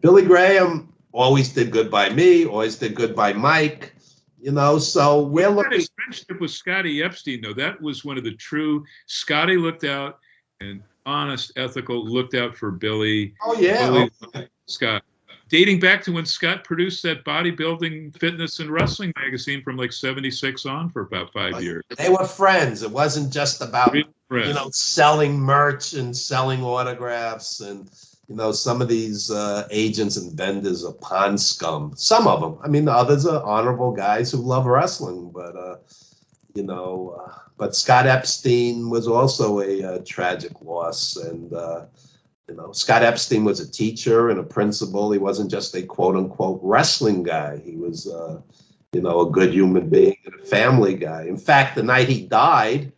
Billy Graham always did good by me, always did good by Mike. So we're looking. His friendship with Scotty Epstein, though, that was one of the true. Scotty looked out, and honest, ethical, looked out for Billy. Oh yeah, Scott. Dating back to when Scott produced that bodybuilding, fitness, and wrestling magazine from like '76 on for about 5 years. They were friends. It wasn't just about selling merch and selling autographs and. Some of these agents and vendors are pond scum. Some of them. I mean, the others are honorable guys who love wrestling. But, but Scott Epstein was also a tragic loss. And, Scott Epstein was a teacher and a principal. He wasn't just a quote unquote wrestling guy. He was, a good human being and a family guy. In fact, the night he died,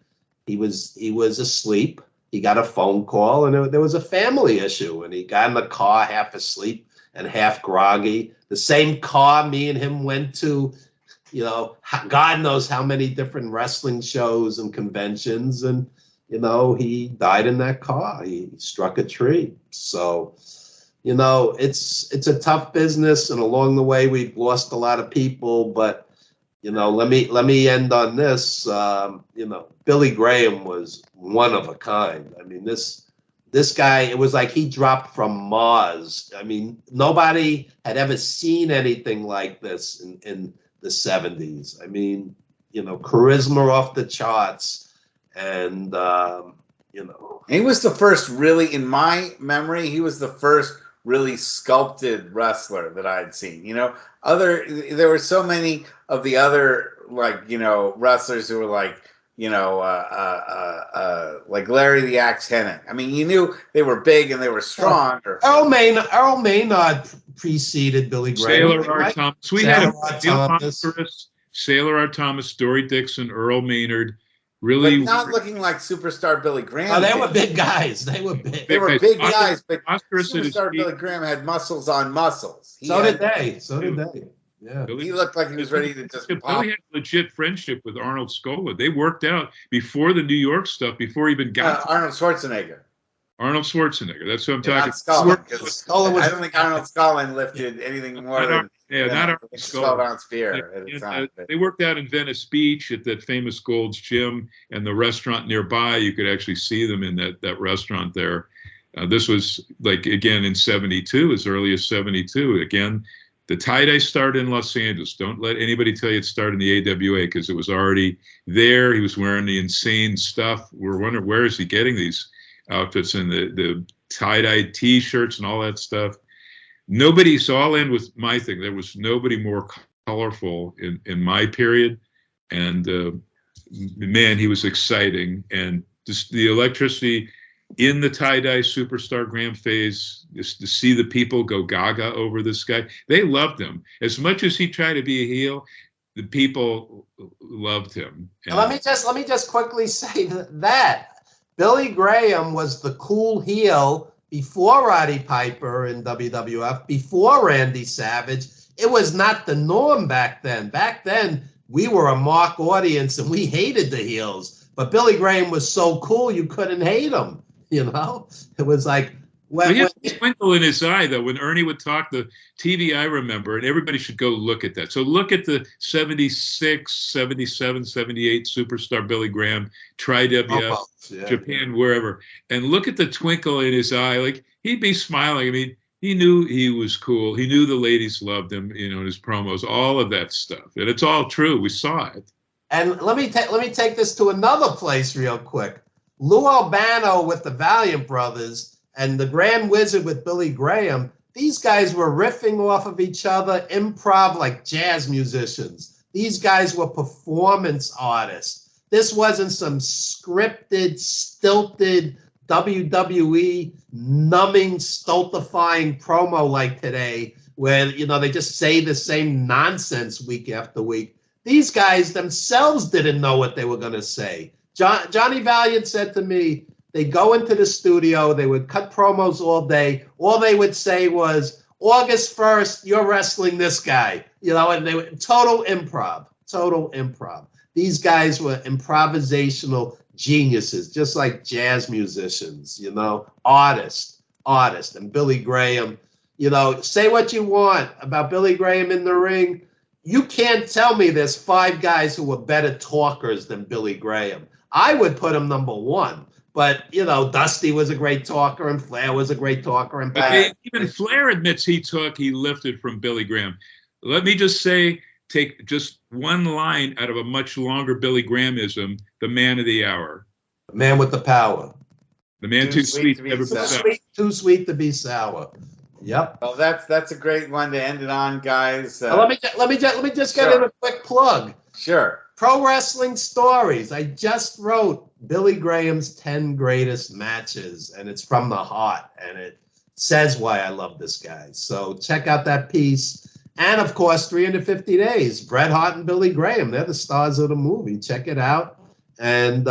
he was asleep. He got a phone call, and there was a family issue, and he got in the car half asleep and half groggy. The same car me and him went to, God knows how many different wrestling shows and conventions, and, he died in that car. He struck a tree. So, it's a tough business, and along the way we've lost a lot of people, but let me end on this. Billy Graham was one of a kind. I mean, this guy, it was like he dropped from Mars. I mean, nobody had ever seen anything like this in the 70s. I mean, charisma off the charts. And, he was the first really, in my memory, he was the first really sculpted wrestler that I'd seen. There were so many of the other wrestlers who were like Larry the Axe Hennig. I mean, you knew they were big and they were strong. Earl Maynard preceded Billy Graham. Sailor R. Thomas. We had Sailor R. Thomas, Dory Dixon, Earl Maynard. Really, but not looking like superstar Billy Graham. Oh, they were big guys. They were big. They were big guys, but superstar Billy Graham had muscles on muscles. So did they. Yeah. He looked like he was ready to just pop. Billy had legit friendship with Arnold Scola. They worked out before the New York stuff, before he even got Arnold Schwarzenegger. That's what I'm talking about. I don't think Arnold Scola lifted anything more than not a 12-ounce beer at the time. They worked out in Venice Beach at that famous Gold's Gym, and the restaurant nearby. You could actually see them in that restaurant there. This was like again in '72, as early as '72. Again, The tie-dye started in Los Angeles. Don't let anybody tell you it started in the AWA, because it was already there. He was wearing the insane stuff. We're wondering, where is he getting these outfits and the tie-dye T-shirts and all that stuff? Nobody, so I'll end with my thing. There was nobody more colorful in my period. And man, he was exciting. And just the electricity in the tie-dye superstar Graham phase, just to see the people go gaga over this guy. They loved him. As much as he tried to be a heel, the people loved him. And let me just quickly say that Billy Graham was the cool heel before Roddy Piper in WWF, before Randy Savage. It was not the norm back then. Back then, we were a mock audience and we hated the heels. But Billy Graham was so cool, you couldn't hate him. You know, it was like, he had a twinkle in his eye, though. When Ernie would talk, the TV I remember, and everybody should go look at that. So look at the 76, 77, 78 superstar Billy Graham, Tri-WF, Japan, wherever. And look at the twinkle in his eye. Like, he'd be smiling. I mean, he knew he was cool. He knew the ladies loved him, you know, in his promos, all of that stuff. And it's all true. We saw it. And let me take this to another place real quick. Lou Albano with the Valiant Brothers and the Grand Wizard with Billy Graham, these guys were riffing off of each other, improv like jazz musicians. These guys were performance artists. This wasn't some scripted, stilted, WWE numbing, stultifying promo like today, where, you know, they just say the same nonsense week after week. These guys themselves didn't know what they were going to say. Johnny Valiant said to me, they go into the studio, they would cut promos all day. All they would say was, August 1st, you're wrestling this guy. You know, and they were total improv. These guys were improvisational geniuses, just like jazz musicians, you know, artists. And Billy Graham, you know, say what you want about Billy Graham in the ring. You can't tell me there's 5 guys who were better talkers than Billy Graham. I would put him number 1. But, you know, Dusty was a great talker and Flair was a great talker. And even Flair admits he lifted from Billy Graham. Let me just say, take just one line out of a much longer Billy Grahamism, the man of the hour. The man with the power. The man too sweet to be sour. Too sweet to be sour. Yep. Well, that's a great one to end it on, guys. Let me just get in a quick plug. Sure. Pro Wrestling Stories. I just wrote Billy Graham's 10 greatest matches, and it's from the heart, and it says why I love this guy. So check out that piece. And, of course, 350 Days. Bret Hart and Billy Graham. They're the stars of the movie. Check it out. And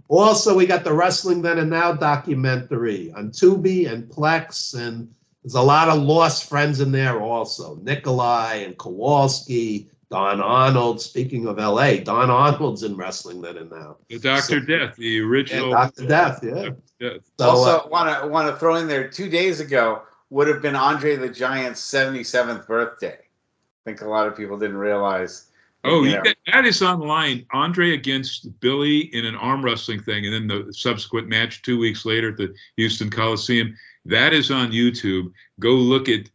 also, we got the Wrestling Then and Now documentary on Tubi and Plex, and there's a lot of lost friends in there also. Nikolai and Kowalski, Don Arnold. Speaking of L.A., Don Arnold's in Wrestling Then and Now. The Dr. Death, the original. Yeah, Dr. Death, yeah. So, also, want to throw in there, 2 days ago would have been Andre the Giant's 77th birthday. I think a lot of people didn't realize. Oh, that is online. Andre against Billy in an arm wrestling thing, and then the subsequent match 2 weeks later at the Houston Coliseum. That is on YouTube. Go look at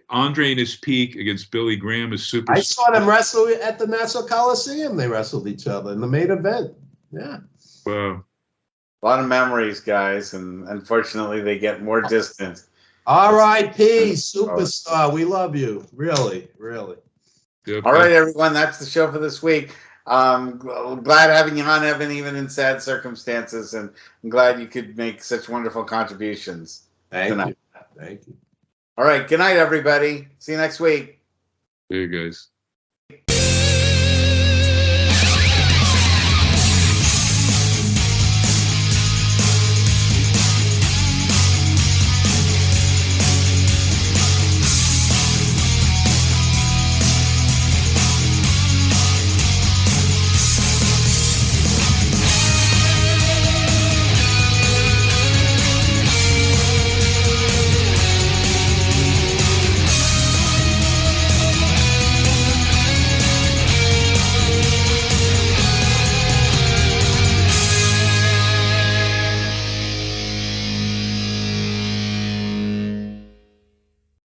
Andre in his peak against Billy Graham as super. I saw them wrestle at the Nassau Coliseum. They wrestled each other in the main event. Yeah. Wow. A lot of memories, guys, and unfortunately they get more distant. R.I.P. Superstar. We love you. Really, really. Good. All right, everyone. That's the show for this week. Glad having you on, Evan, even in sad circumstances, and I'm glad you could make such wonderful contributions tonight. Thank you. All right. Good night, everybody. See you next week. There you guys.